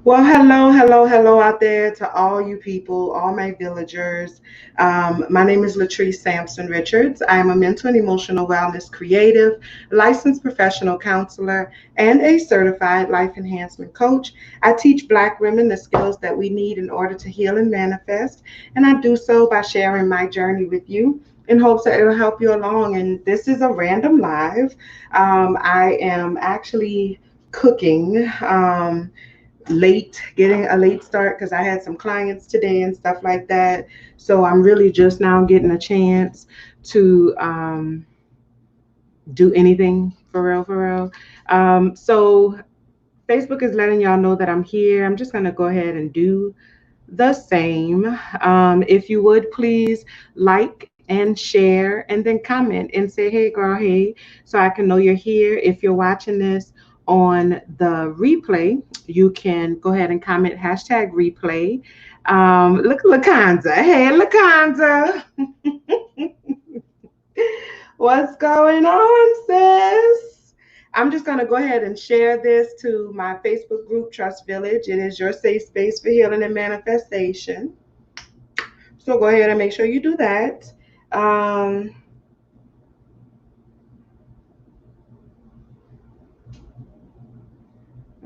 Well, hello, hello, hello out there to all you people, all my villagers. My name is Latrice Sampson Richards. I am a mental and emotional wellness creative, licensed professional counselor, and a certified life enhancement coach. I teach Black women the skills that we need in order to heal and manifest, and I do so by sharing my journey with you in hopes that it'll help you along. And this is a random live. I am actually cooking. Getting a late start because I had some clients today and stuff like that. So I'm really just now getting a chance to do anything for real, for real. So Facebook is letting y'all know that I'm here. I'm just going to go ahead and do the same. If you would please like and share and then comment and say, hey, girl, hey, so I can know you're here. If you're watching this on the replay, you can go ahead and comment hashtag replay. Look, Lakanza. Hey, Lakanza. What's going on, sis? I'm just going to go ahead and share this to my Facebook group, Trust Village. It is your safe space for healing and manifestation. So go ahead and make sure you do that. Um,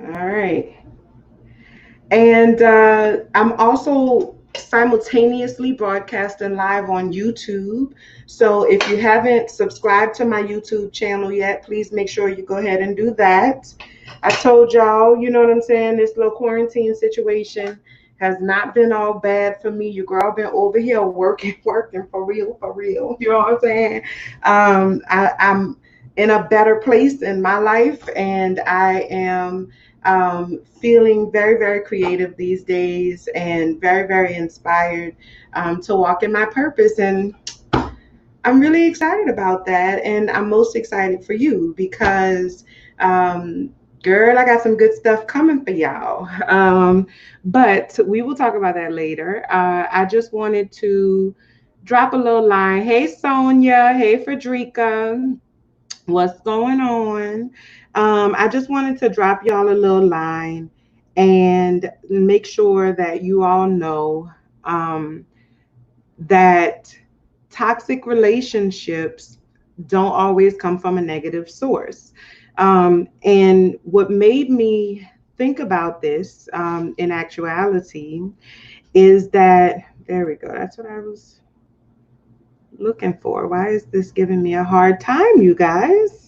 all right. And I'm also simultaneously broadcasting live on YouTube. So if you haven't subscribed to my YouTube channel yet, please make sure you go ahead and do that. I told y'all, you know what I'm saying, this little quarantine situation has not been all bad for me. Your girl been over here working, working for real, for real. You know what I'm saying? I'm in a better place in my life, and I am feeling very, very creative these days and very, very inspired to walk in my purpose. And I'm really excited about that. And I'm most excited for you because, girl, I got some good stuff coming for y'all. But we will talk about that later. I just wanted to drop a little line. Hey, Sonia. Hey, Frederica. What's going on? I just wanted to drop y'all a little line and make sure that you all know um, that toxic relationships don't always come from a negative source. And what made me think about this in actuality is that, there we go, that's what I was looking for. Why is this giving me a hard time, you guys?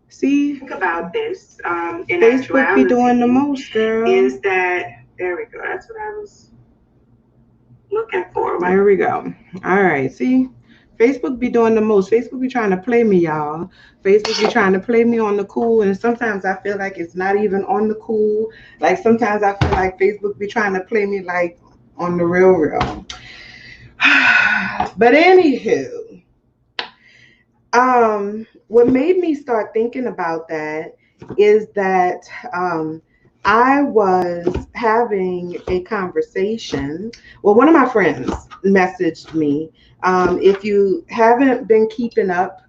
See, think about this in Facebook be doing the most, girl. Is that, there we go, that's what I was looking for. There we go. All right, see, Facebook be doing the most. Facebook be trying to play me, y'all. Facebook be trying to play me on the cool, and sometimes I feel like it's not even on the cool. Like sometimes I feel like Facebook be trying to play me like on the real, real. But anywho, what made me start thinking about that is that I was having a conversation. Well, one of my friends messaged me. If you haven't been keeping up,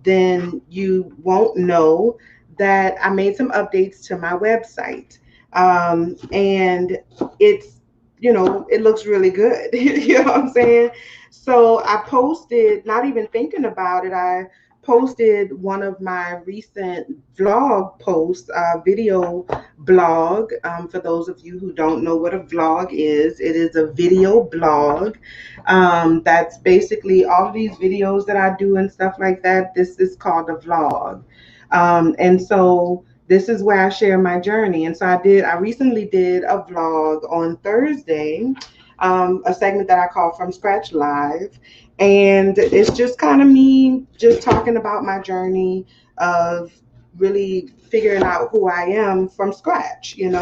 then you won't know that I made some updates to my website. And it's, it looks really good. You know what I'm saying? So I posted, not even thinking about it, I posted one of my recent vlog posts, video blog. For those of you who don't know what a vlog is, it is a video blog. That's basically all these videos that I do and stuff like that. This is called a vlog. And so this is where I share my journey. And so I recently did a vlog on Thursday, a segment that I call From Scratch Live. And it's just kind of me just talking about my journey of really figuring out who I am from scratch, and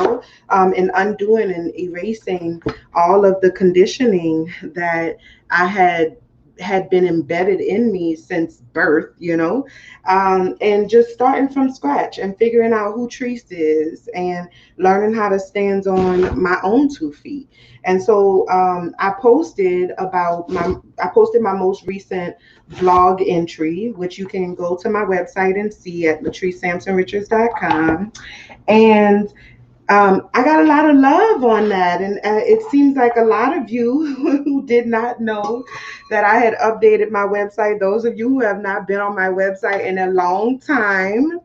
undoing and erasing all of the conditioning that I had had been embedded in me since birth, and just starting from scratch and figuring out who Treese is and learning how to stand on my own 2 feet. And so I posted my most recent vlog entry, which you can go to my website and see at latricesampsonrichards.com. And I got a lot of love on that, and it seems like a lot of you who did not know that I had updated my website. Those of you who have not been on my website in a long time,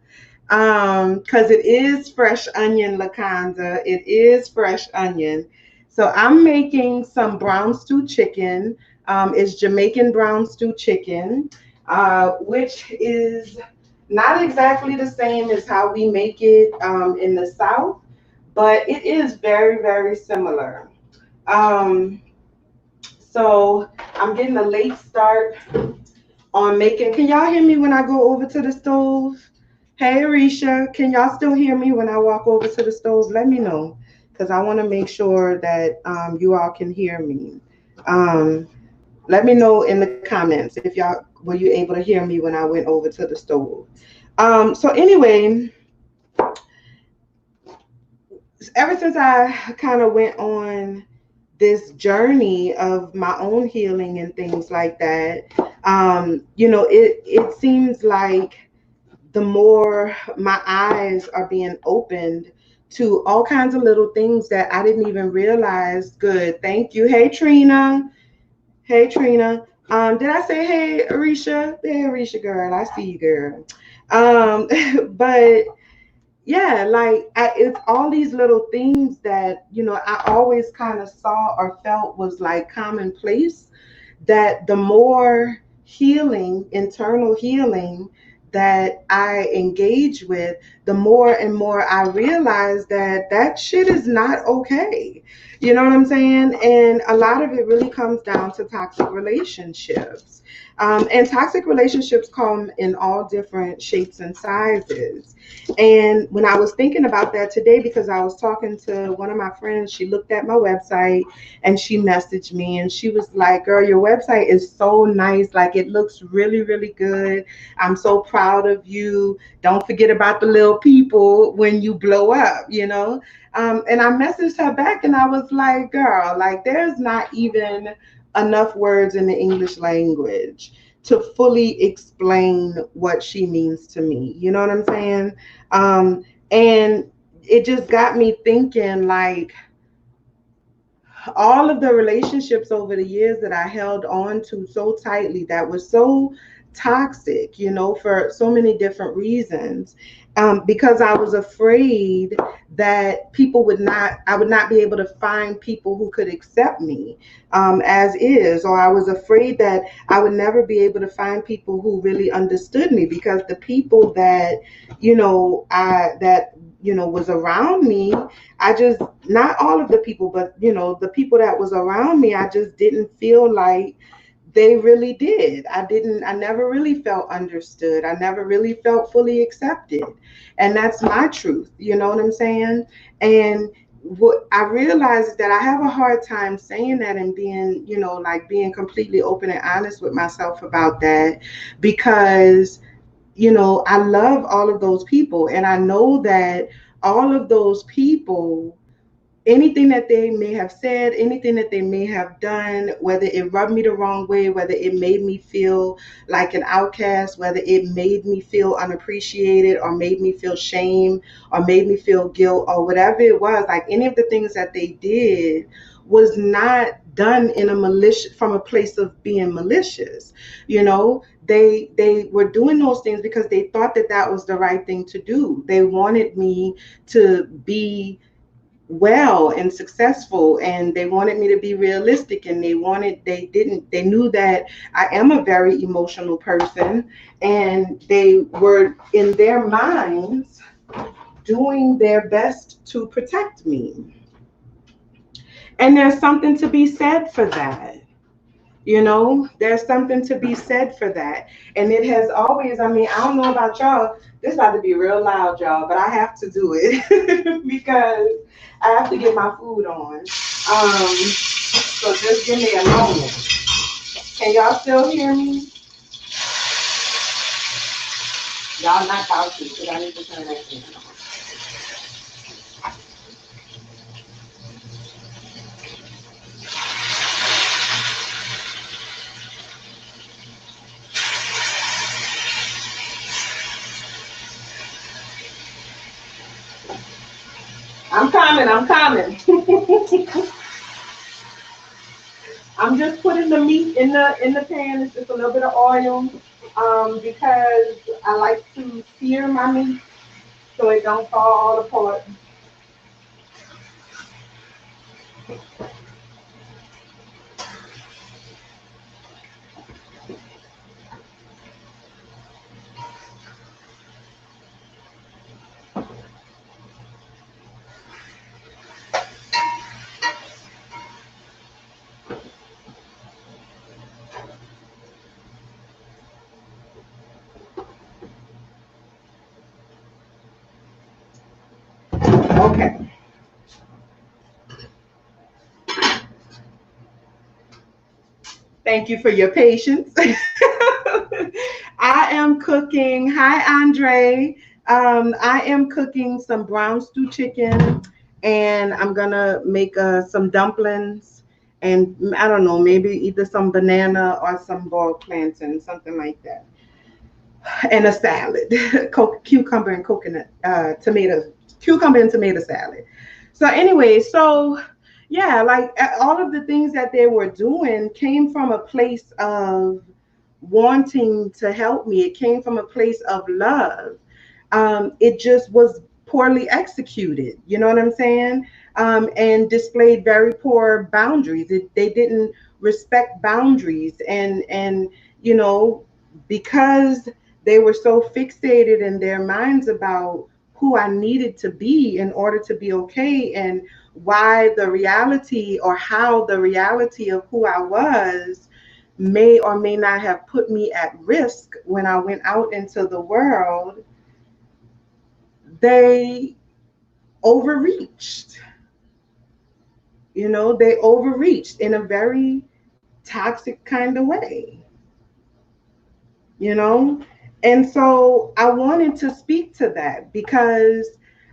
because it is fresh onion, Lakanza. It is fresh onion. So I'm making some brown stew chicken. It's Jamaican brown stew chicken, which is not exactly the same as how we make it in the South, but it is very, very similar. Um, so I'm getting a late start on making. Can y'all hear me when I go over to the stove? Hey, Arisha, can y'all still hear me when I walk over to the stove? Let me know, because I want to make sure that you all can hear me. Um, Let me know in the comments if y'all were you able to hear me when I went over to the stove. So anyway, ever since I kind of went on this journey of my own healing and things like that, it seems like the more my eyes are being opened to all kinds of little things that I didn't even realize. Good, thank you. Hey, Trina. Hey, Trina. Did I say hey, Arisha? Hey, Arisha, girl. I see you, girl. But yeah, like it's all these little things that I always kind of saw or felt was like commonplace, that the more healing, internal healing, that I engage with, the more and more I realize that that shit is not okay. You know what I'm saying? And a lot of it really comes down to toxic relationships. And toxic relationships come in all different shapes and sizes. And when I was thinking about that today, because I was talking to one of my friends, she looked at my website and she messaged me and she was like, girl, your website is so nice. Like, it looks really, really good. I'm so proud of you. Don't forget about the little people when you blow up. And I messaged her back and I was like, girl, like, there's not even enough words in the English language to fully explain what she means to me. You know what I'm saying? And it just got me thinking, like, all of the relationships over the years that I held on to so tightly, that was so toxic, for so many different reasons. Because I was afraid that I would not be able to find people who could accept me as is, or I was afraid that I would never be able to find people who really understood me, because the people that, was around me, I just, not all of the people, but the people that was around me, I just didn't feel like they really did. I never really felt understood. I never really felt fully accepted. And that's my truth. You know what I'm saying? And what I realized is that I have a hard time saying that and being, like, being completely open and honest with myself about that, because I love all of those people. And I know that all of those people, anything that they may have said, anything that they may have done, whether it rubbed me the wrong way, whether it made me feel like an outcast, whether it made me feel unappreciated, or made me feel shame, or made me feel guilt, or whatever it was, like, any of the things that they did was not done in a malicious, from a place of being malicious. They were doing those things because they thought that that was the right thing to do. They wanted me to be well and successful, and they wanted me to be realistic, and they knew that I am a very emotional person, and they were, in their minds, doing their best to protect me. And there's something to be said for that. There's something to be said for that. And it has always, I mean, I don't know about y'all, this about to be real loud, y'all, but I have to do it because I have to get my food on. So just give me a moment. Can y'all still hear me? Y'all not about to, because I need to turn that thing on. I'm coming, I'm coming. I'm just putting the meat in the pan. It's just a little bit of oil, because I like to sear my meat so it don't fall all apart. Okay. Thank you for your patience. I am cooking. Hi, Andre. I am cooking some brown stew chicken, and I'm gonna make some dumplings, and I don't know, maybe either some banana or some boiled plantain, something like that, and a salad, cucumber and coconut, tomato, cucumber and tomato salad. So anyway, so yeah, like all of the things that they were doing came from a place of wanting to help me. It came from a place of love. It just was poorly executed. You know what I'm saying? And displayed very poor boundaries. They didn't respect boundaries, and you know, because they were so fixated in their minds about who I needed to be in order to be okay, and why the reality, or how the reality of who I was may or may not have put me at risk when I went out into the world, they overreached. You know, they overreached in a very toxic kind of way, you know? And so I wanted to speak to that because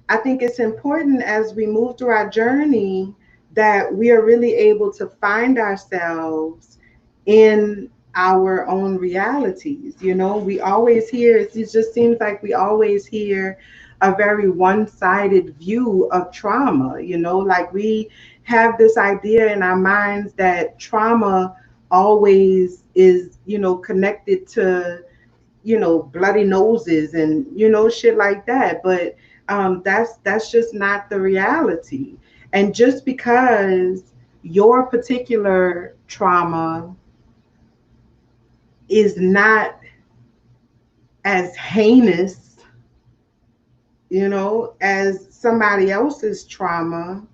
I think it's important as we move through our journey that we are really able to find ourselves in our own realities. You know, we always hear, it just seems like we always hear a very one sided view of trauma. You know, like we have this idea in our minds that trauma always is, you know, connected to, you know, bloody noses and, you know, shit like that. But that's just not the reality. And just because your particular trauma is not as heinous, you know, as somebody else's trauma,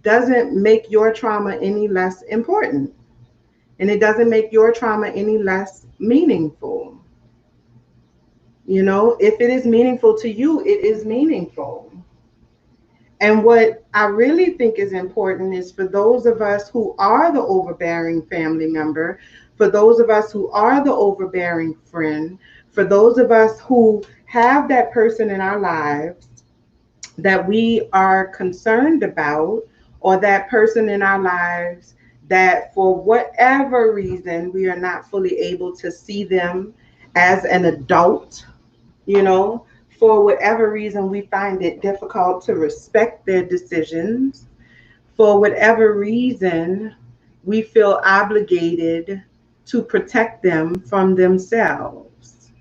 doesn't make your trauma any less important. And it doesn't make your trauma any less meaningful. You know, if it is meaningful to you, it is meaningful. And what I really think is important is for those of us who are the overbearing family member, for those of us who are the overbearing friend, for those of us who have that person in our lives that we are concerned about, or that person in our lives that for whatever reason we are not fully able to see them as an adult, you know, for whatever reason we find it difficult to respect their decisions, for whatever reason we feel obligated to protect them from themselves.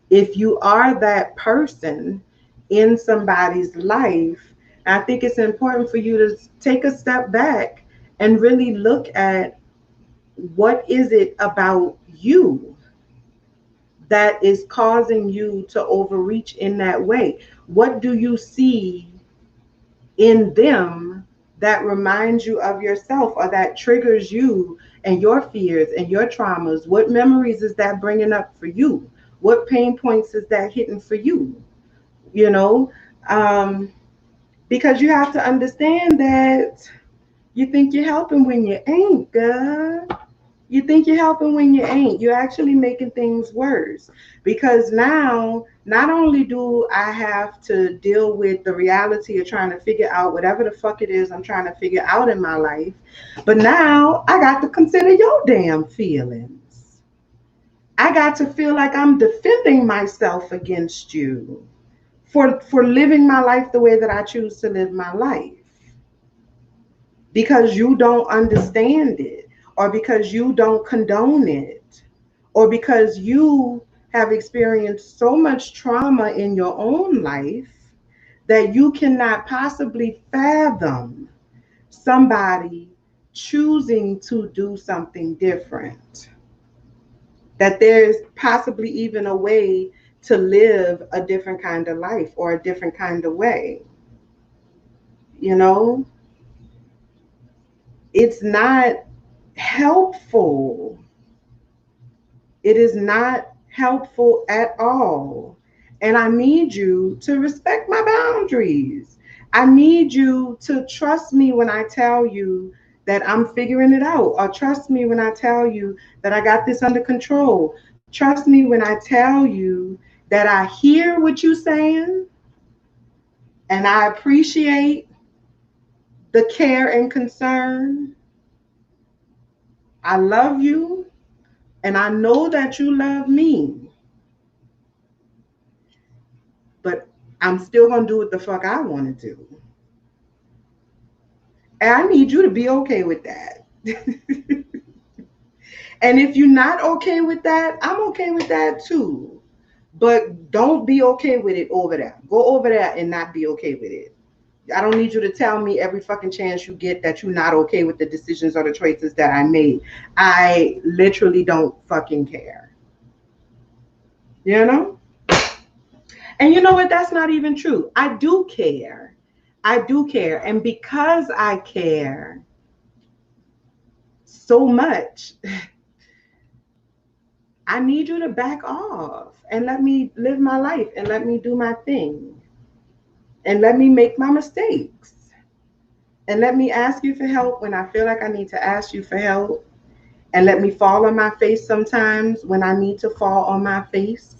If you are that person in somebody's life, I think it's important for you to take a step back and really look at what is it about you that is causing you to overreach in that way. What do you see in them that reminds you of yourself, or that triggers you and your fears and your traumas? What memories is that bringing up for you? What pain points is that hitting for you? You know, um, because you have to understand that you think you're helping when you ain't, girl. You think you're helping when you ain't. You're actually making things worse. Because now, not only do I have to deal with the reality of trying to figure out whatever the fuck it is I'm trying to figure out in my life, but now I got to consider your damn feelings. I got to feel like I'm defending myself against you for living my life the way that I choose to live my life, because you don't understand it, or because you don't condone it, or because you have experienced so much trauma in your own life that you cannot possibly fathom somebody choosing to do something different. That there's possibly even a way to live a different kind of life or a different kind of way. You know, it's not helpful. It is not helpful at all. And I need you to respect my boundaries. I need you to trust me when I tell you that I'm figuring it out, or trust me when I tell you that I got this under control. Trust me when I tell you that I hear what you're saying and I appreciate the care and concern. I love you and I know that you love me, but I'm still gonna do what the fuck I want to do. And I need you to be okay with that. And if you're not okay with that, I'm okay with that too. But don't be okay with it over there. Go over there and not be okay with it. I don't need you to tell me every fucking chance you get that you're not okay with the decisions or the choices that I made. I literally don't fucking care. You know? And you know what? That's not even true. I do care. I do care. And because I care so much, I need you to back off and let me live my life and let me do my thing and let me make my mistakes and let me ask you for help when I feel like I need to ask you for help, and let me fall on my face sometimes when I need to fall on my face.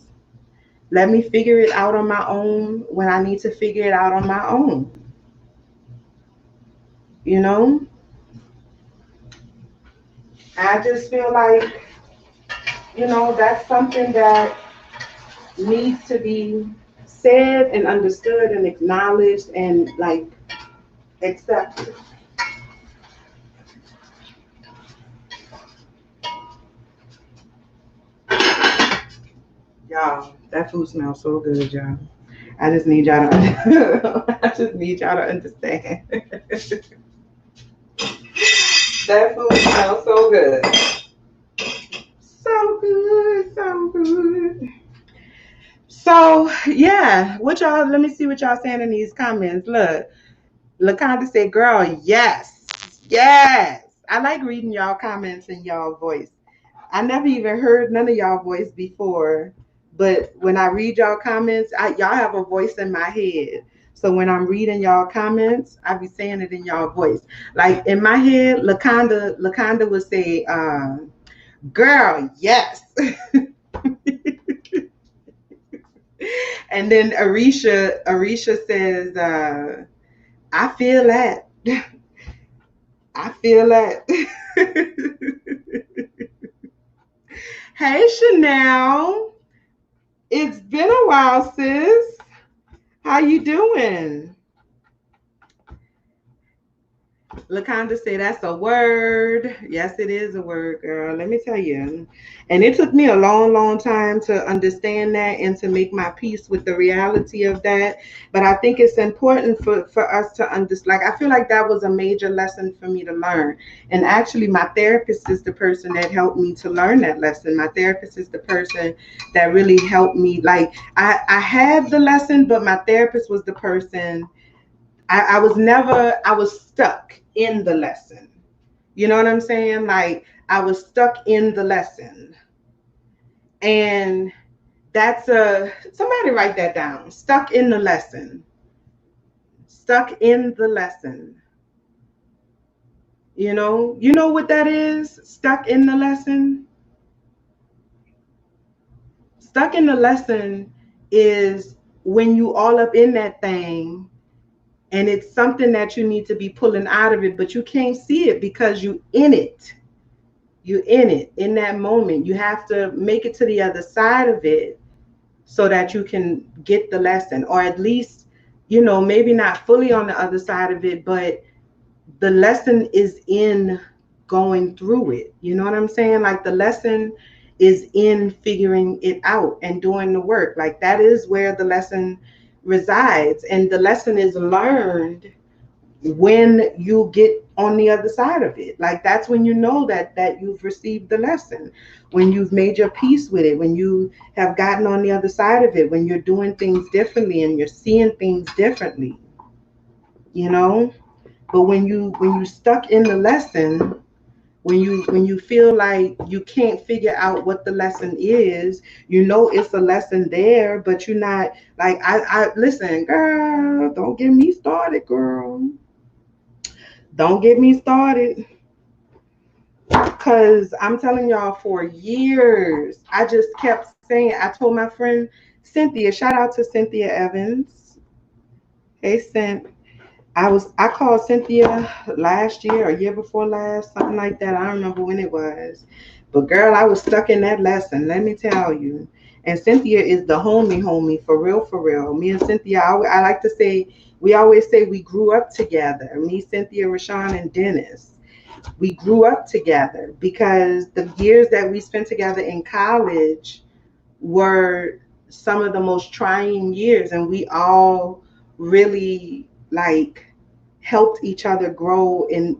Let me figure it out on my own when I need to figure it out on my own. You know, I just feel like, that's something that needs to be said and understood and acknowledged and like accepted. Y'all, that food smells so good, y'all. I just need y'all to I just need y'all to understand. That food smells so good. So good, so good. So yeah, what y'all, let me see what y'all saying in these comments. Look, LaConda said, girl, yes. Yes. I like reading y'all comments in y'all voice. I never even heard none of y'all voice before, but when I read y'all comments, y'all have a voice in my head. So when I'm reading y'all comments, I be saying it in y'all voice. Like in my head, LaConda would say, girl, yes. And then Arisha says, I feel that. I feel that. Hey Chanel. It's been a while, sis. How you doing? LaConda say that's a word. Yes, it is a word, girl. Let me tell you. And it took me a long, long time to understand that and to make my peace with the reality of that. But I think it's important for us to understand. Like, I feel like that was a major lesson for me to learn. And actually, my therapist is the person that helped me to learn that lesson. My therapist is the person that really helped me. Like, I had the lesson, but my therapist was the person. I was stuck in the lesson. You know what I'm saying? Like I was stuck in the lesson. And somebody write that down. Stuck in the lesson. Stuck in the lesson. You know what that is? Stuck in the lesson. Stuck in the lesson is when you all up in that thing and it's something that you need to be pulling out of it, but you can't see it because you in it. You in it in that moment. You have to make it to the other side of it so that you can get the lesson, or at least, maybe not fully on the other side of it, but the lesson is in going through it. You know what I'm saying? Like the lesson is in figuring it out and doing the work. Like that is where the lesson resides. And the lesson is learned when you get on the other side of it. Like that's when you know that you've received the lesson, when you've made your peace with it, when you have gotten on the other side of it, when you're doing things differently and you're seeing things differently, you know. But when you stuck in the lesson, when you feel like you can't figure out what the lesson is, it's a lesson there, but you're not like I listen, girl, don't get me started, girl. Don't get me started. Cause I'm telling y'all, for years, I just kept saying, I told my friend Cynthia, shout out to Cynthia Evans. Hey Cynth. I called Cynthia last year or year before last, something like that. I don't remember when it was. But girl, I was stuck in that lesson, let me tell you. And Cynthia is the homie, for real, for real. Me and Cynthia, I like to say, we always say we grew up together. Me, Cynthia, Rashawn, and Dennis. We grew up together because the years that we spent together in college were some of the most trying years, and we all really like helped each other grow and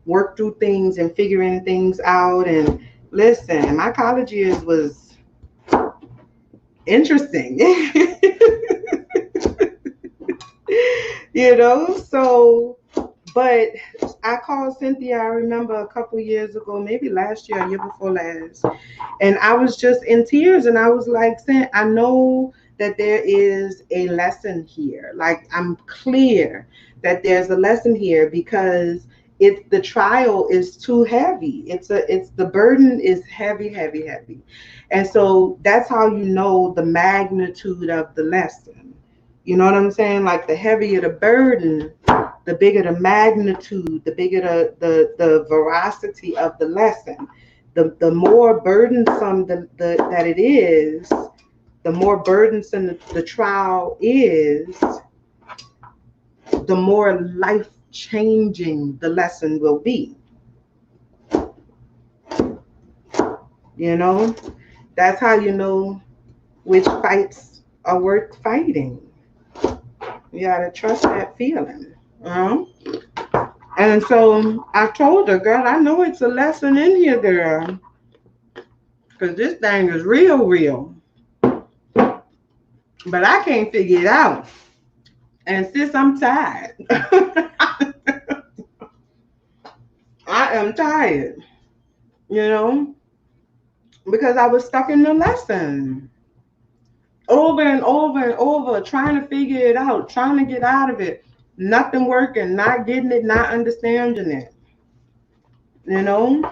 work through things and figuring things out. And listen, my college years was interesting. So, but I called Cynthia, I remember a couple years ago, maybe last year, a year before last, and I was just in tears, and I was like, I know that there is a lesson here. Like I'm clear that there's a lesson here because the trial is too heavy. It's the burden is heavy, heavy, heavy. And so that's how you know the magnitude of the lesson. You know what I'm saying? Like the heavier the burden, the bigger the magnitude, the bigger the veracity of the lesson. The more burdensome that it is, the more burdensome the trial is, the more life changing the lesson will be. You know, that's how you know which fights are worth fighting. You gotta trust that feeling. Uh-huh. And so I told her, girl, I know it's a lesson in here, girl, because this thing is real, real. But I can't figure it out. And sis, I'm tired. I am tired, you know, because I was stuck in the lesson over and over and over, trying to figure it out, trying to get out of it. Nothing working, not getting it, not understanding it. You know,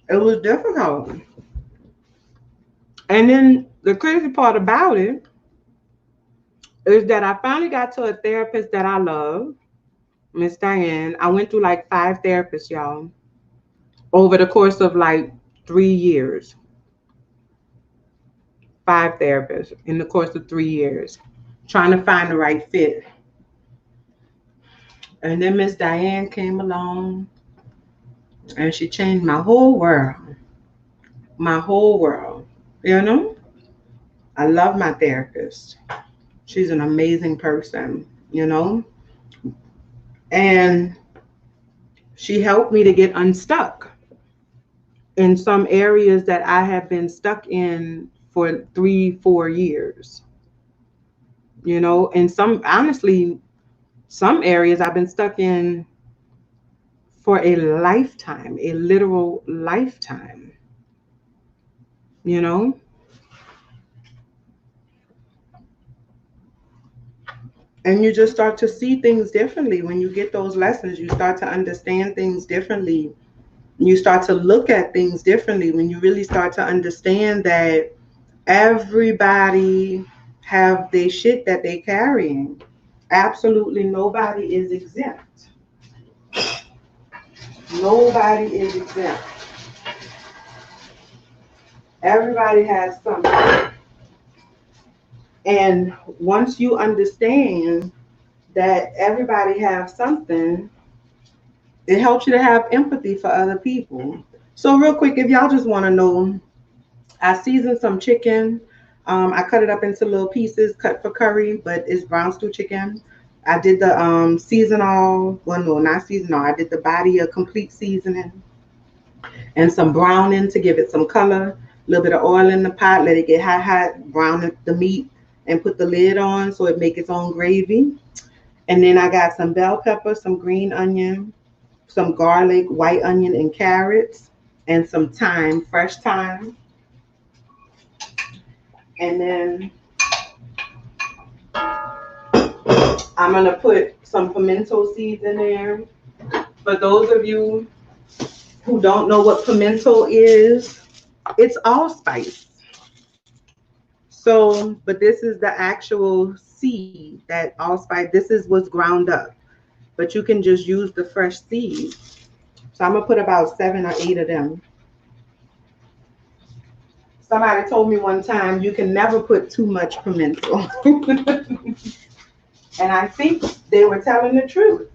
it was difficult. And then the crazy part about it is that I finally got to a therapist that I love, Miss Diane. I went through like 5 therapists, y'all, over the course of like 3 years. 5 therapists in the course of 3 years, trying to find the right fit. And then Miss Diane came along and she changed my whole world. My whole world. You know? I love my therapist. She's an amazing person, you know? And she helped me to get unstuck in some areas that I have been stuck in for 3-4 years. You know, and honestly, some areas I've been stuck in for a lifetime, a literal lifetime, you know? And you just start to see things differently. When you get those lessons, you start to understand things differently. You start to look at things differently when you really start to understand that everybody have their shit that they carrying. Absolutely nobody is exempt. Nobody is exempt. Everybody has something. And once you understand that everybody has something, it helps you to have empathy for other people. So real quick, if y'all just want to know, I seasoned some chicken. I cut it up into little pieces, cut for curry, but it's brown stew chicken. I did the seasonal, well, no, not seasonal. I did the body of complete seasoning and some browning to give it some color. A little bit of oil in the pot, let it get hot, hot. Brown the meat and put the lid on so it make its own gravy. And then I got some bell pepper, some green onion, some garlic, white onion, and carrots, and some thyme, fresh thyme. And then I'm gonna put some pimento seeds in there. For those of you who don't know what pimento is, it's allspice. So, but this is the actual seed that allspice. This is what's ground up, but you can just use the fresh seeds. So I'm gonna put about 7 or 8 of them. Somebody told me one time you can never put too much pimento. And I think they were telling the truth.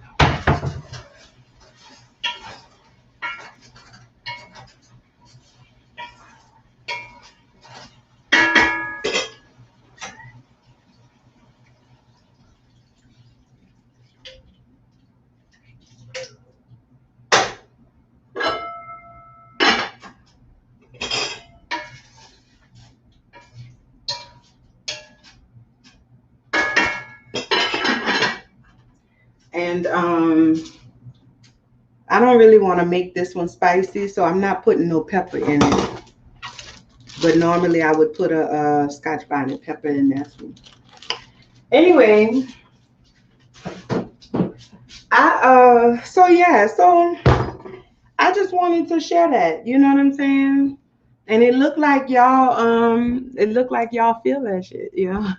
And I don't really want to make this one spicy, so I'm not putting no pepper in it. But normally I would put a Scotch bonnet pepper in this one. Anyway, so I just wanted to share that. You know what I'm saying? And it looked like y'all feel that shit, you know.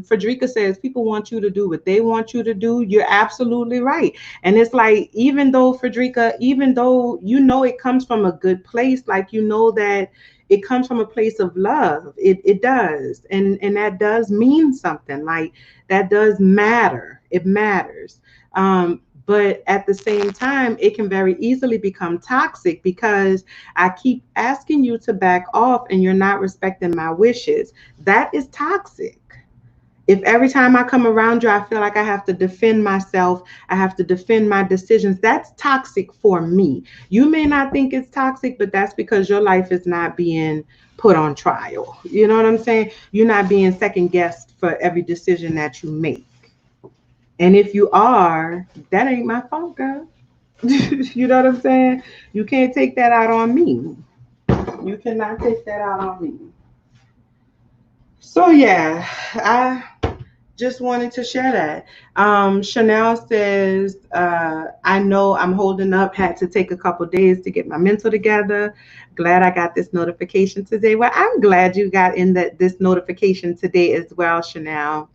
Frederica says people want you to do what they want you to do. You're absolutely right. And it's like, even though Frederica, even though you know it comes from a good place, like you know that it comes from a place of love. It does. And that does mean something. Like that does matter. It matters. But at the same time, it can very easily become toxic because I keep asking you to back off and you're not respecting my wishes. That is toxic. If every time I come around you, I feel like I have to defend myself, I have to defend my decisions, that's toxic for me. You may not think it's toxic, but that's because your life is not being put on trial. You know what I'm saying? You're not being second guessed for every decision that you make. And if you are, that ain't my fault, girl. You know what I'm saying? You can't take that out on me. You cannot take that out on me. So yeah, I just wanted to share that. Chanel says, I know I'm holding up, had to take a couple days to get my mental together. Glad I got this notification today. Well, I'm glad you got in this notification today as well, Chanel.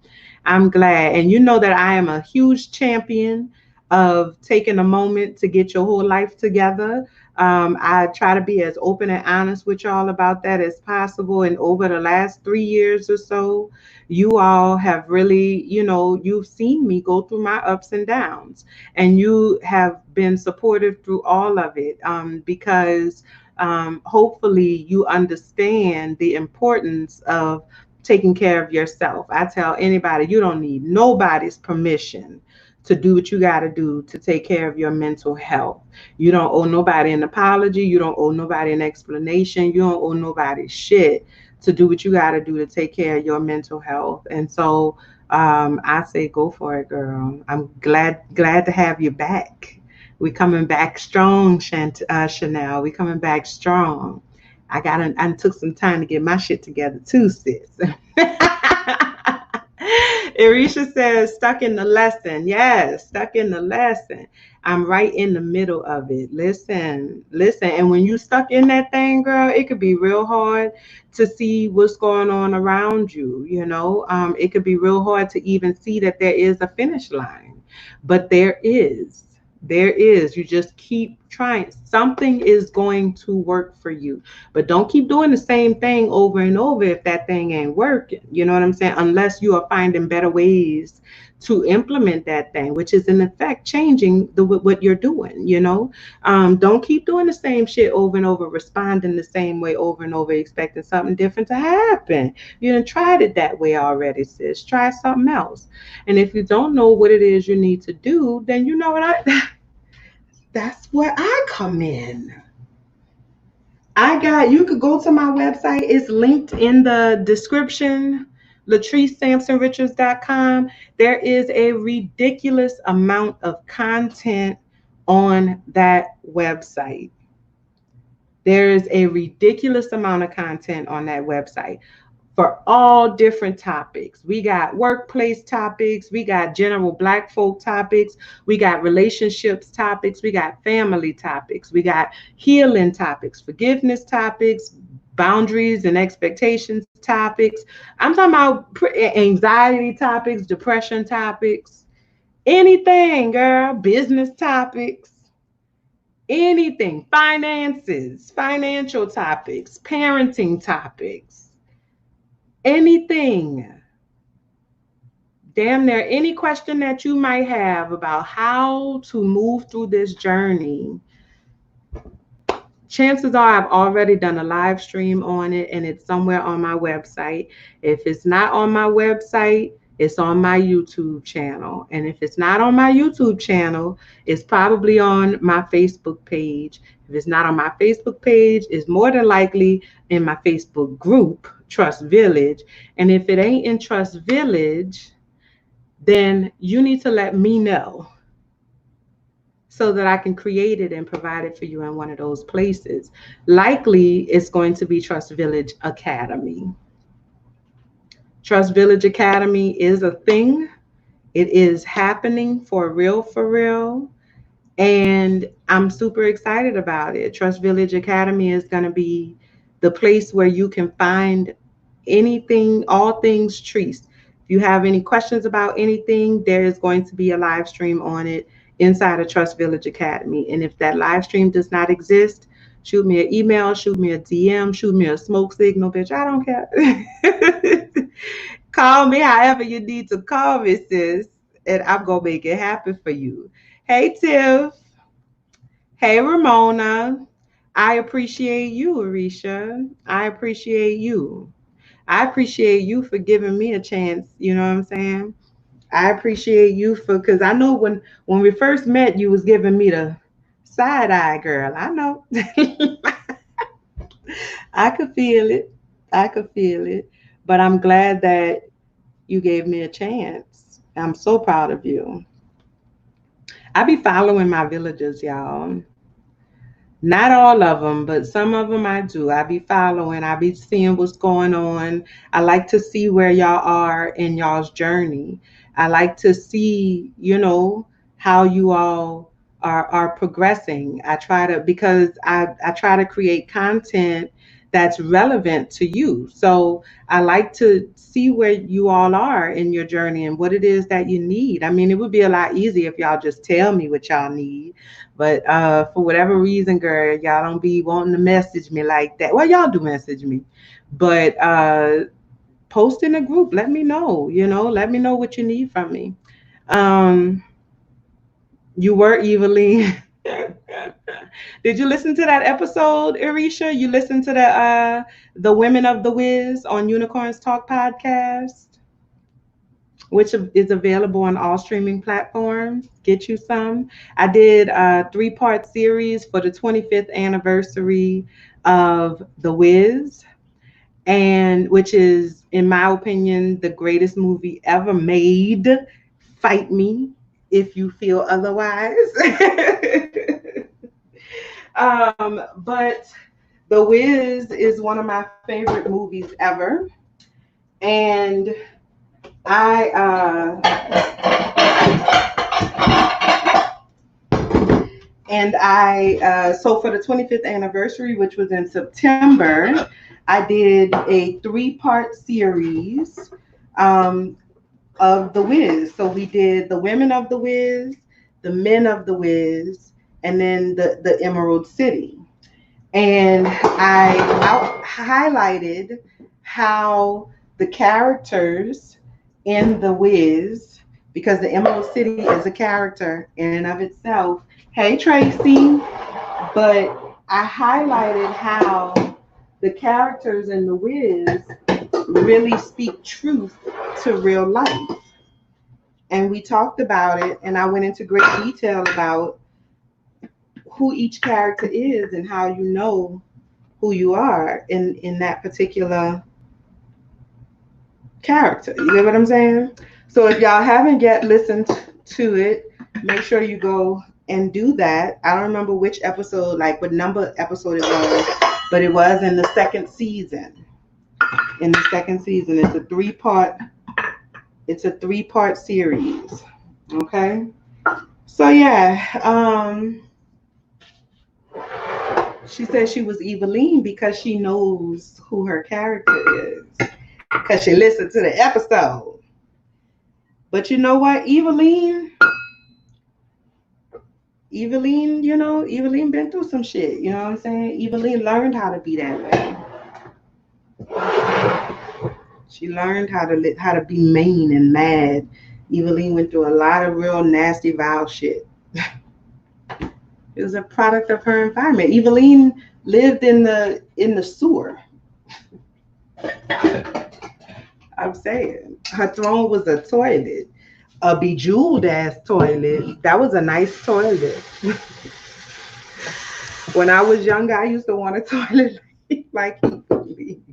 I'm glad. And you know that I am a huge champion of taking a moment to get your whole life together. I try to be as open and honest with y'all about that as possible. And over the last 3 years or so, you all have really, you've seen me go through my ups and downs, and you have been supportive through all of it, because hopefully you understand the importance of taking care of yourself. I tell anybody, you don't need nobody's permission to do what you got to do to take care of your mental health. You don't owe nobody an apology. You don't owe nobody an explanation. You don't owe nobody shit to do what you got to do to take care of your mental health. And so I say, go for it, girl. I'm glad to have you back. We coming back strong, Chanel. We coming back strong. I took some time to get my shit together too, sis. Irisha says, stuck in the lesson. Yes, stuck in the lesson. I'm right in the middle of it. Listen, listen. And when you stuck in that thing, girl, it could be real hard to see what's going on around you. It could be real hard to even see that there is a finish line. But there is. There is. You just keep trying. Something is going to work for you. But don't keep doing the same thing over and over if that thing ain't working. You know what I'm saying? Unless you are finding better ways to implement that thing, which is in effect changing what you're doing. Don't keep doing the same shit over and over, responding the same way over and over, expecting something different to happen. You done tried it that way already, sis. Try something else. And if you don't know what it is you need to do, then you know what that's where I come in. You could go to my website. It's linked in the description, latricesampsonrichards.com. There is a ridiculous amount of content on that website. There is a ridiculous amount of content on that website for all different topics. We got workplace topics, we got general Black folk topics, we got relationships topics, we got family topics, we got healing topics, forgiveness topics, boundaries and expectations topics. I'm talking about anxiety topics, depression topics, anything, girl, business topics. Anything, finances, financial topics, parenting topics, anything, damn near any question that you might have about how to move through this journey. Chances are I've already done a live stream on it and it's somewhere on my website. If it's not on my website, it's on my YouTube channel. And if it's not on my YouTube channel, it's probably on my Facebook page. If it's not on my Facebook page, it's more than likely in my Facebook group, Trust Village. And if it ain't in Trust Village, then you need to let me know so that I can create it and provide it for you in one of those places. Likely, it's going to be Trust Village Academy. Trust Village Academy is a thing. It is happening for real. And I'm super excited about it. Trust Village Academy is going to be the place where you can find anything, all things Treese. If you have any questions about anything, there is going to be a live stream on it inside of Trust Village Academy. And if that live stream does not exist, shoot me an email, shoot me a DM, shoot me a smoke signal, bitch. I don't care. Call me however you need to call me, sis, and I'm going to make it happen for you. Hey, Tiff. Hey, Ramona. I appreciate you, Arisha. I appreciate you. I appreciate you for giving me a chance. You know what I'm saying? I appreciate you because I know when we first met, you was giving me the side eye, girl. I know. I could feel it. I could feel it. But I'm glad that you gave me a chance. I'm so proud of you. I be following my villagers, y'all. Not all of them, but some of them I do. I be following, I be seeing what's going on. I like to see where y'all are in y'all's journey. I like to see, how you all are progressing. Because I try to create content that's relevant to you. So I like to see where you all are in your journey and what it is that you need. I mean, it would be a lot easier if y'all just tell me what y'all need. But for whatever reason, girl, y'all don't be wanting to message me like that. Well, y'all do message me. But post in a group. Let me know, let me know what you need from me. You were evilly. Did you listen to that episode, Arisha? You listened to the Women of the Wiz on Unicorns Talk podcast, which is available on all streaming platforms. Get you some. I did a 3-part series for the 25th anniversary of The Wiz, and which is, in my opinion, the greatest movie ever made. Fight me if you feel otherwise. But The Wiz is one of my favorite movies ever. And So for the 25th anniversary, which was in September, I did a 3-part series um, of the Wiz. So we did the women of the Wiz, the men of the Wiz, and then the Emerald City. And highlighted how the characters in the Wiz, because the Emerald City is a character in and of itself. Hey Tracy, but I highlighted how the characters in the Wiz really speak truth to real life. And we talked about it, and I went into great detail about who each character is and how you know who you are in that particular character. You get what I'm saying? So if y'all haven't yet listened to it, make sure you go and do that. I don't remember which episode, like what number episode it was, but it was in the second season. In the second season, it's a three-part series. Okay. So yeah, she said she was Eveline because she knows who her character is. Because she listened to the episode. But you know what, Eveline, Eveline been through some shit. You know what I'm saying? Eveline learned how to be that way. She learned how to be mean and mad. Eveline went through a lot of real nasty, vile shit. It was a product of her environment. Eveline lived in the sewer. I'm saying her throne was a toilet, a bejeweled ass toilet. That was a nice toilet. When I was younger, I used to want a toilet like Eveline.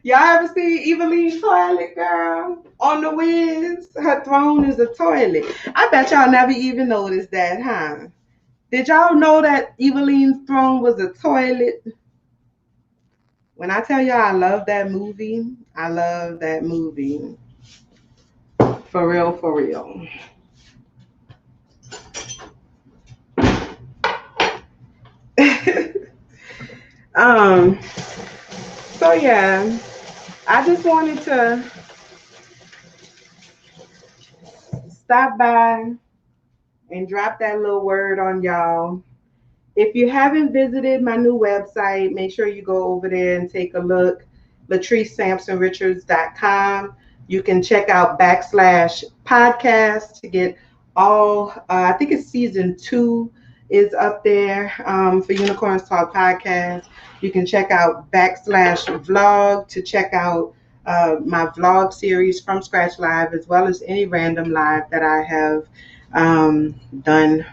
Y'all ever see Eveline's toilet, girl? On the Wiz, her throne is a toilet. I bet y'all never even noticed that, huh? Did y'all know that Eveline's throne was a toilet? When I tell y'all I love that movie, I love that movie. For real, for real. um, so yeah, I just wanted to stop by and drop that little word on y'all. If you haven't visited my new website, make sure you go over there and take a look. LatriceSampsonRichards.com. You can check out /podcast to get all, I think it's season 2 is up there for Unicorns Talk Podcast. You can check out /vlog to check out my vlog series from Scratch Live, as well as any random live that I have done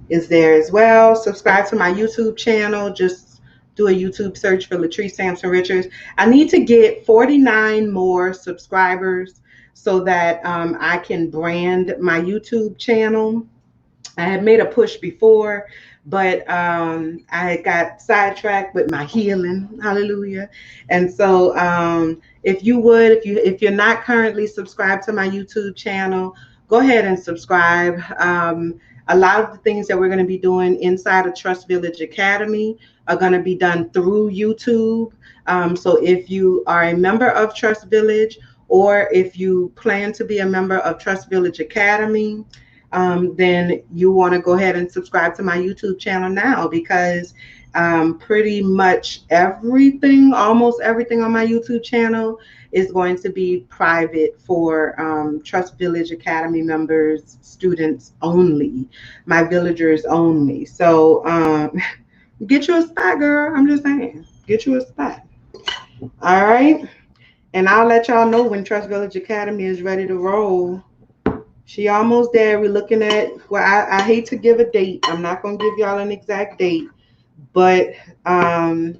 is there as well. Subscribe to my YouTube channel. Just do a YouTube search for Latrice Sampson Richards. I need to get 49 more subscribers so that I can brand my YouTube channel. I had made a push before, but I got sidetracked with my healing. Hallelujah. And so if you're not currently subscribed to my YouTube channel, go ahead and subscribe. A lot of the things that we're going to be doing inside of Trust Village Academy are going to be done through YouTube. So if you are a member of Trust Village, or if you plan to be a member of Trust Village Academy, then you want to go ahead and subscribe to my YouTube channel now, because pretty much almost everything on my YouTube channel is going to be private for Trust Village Academy members, students only, my villagers only. So get you a spot, girl. I'm just saying, get you a spot. All right. And I'll let y'all know when Trust Village Academy is ready to roll. She almost there. We're looking at, well, I hate to give a date. I'm not going to give y'all an exact date, but I'm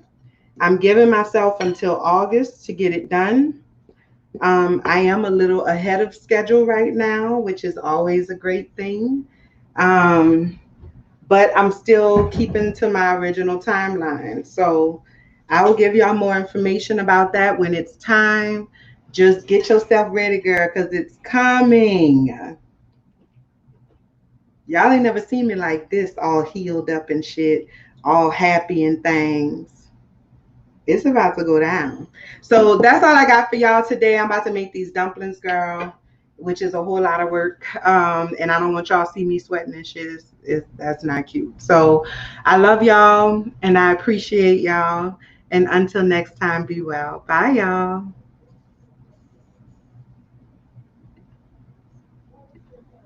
giving myself until August to get it done. I am a little ahead of schedule right now, which is always a great thing. But I'm still keeping to my original timeline. So I will give y'all more information about that when it's time. Just get yourself ready, girl, because it's coming. Y'all ain't never seen me like this, all healed up and shit, all happy and things. It's about to go down. So that's all I got for y'all today. I'm about to make these dumplings, girl, which is a whole lot of work. And I don't want y'all to see me sweating and shit. That's not cute. So I love y'all and I appreciate y'all. And until next time, be well. Bye, y'all.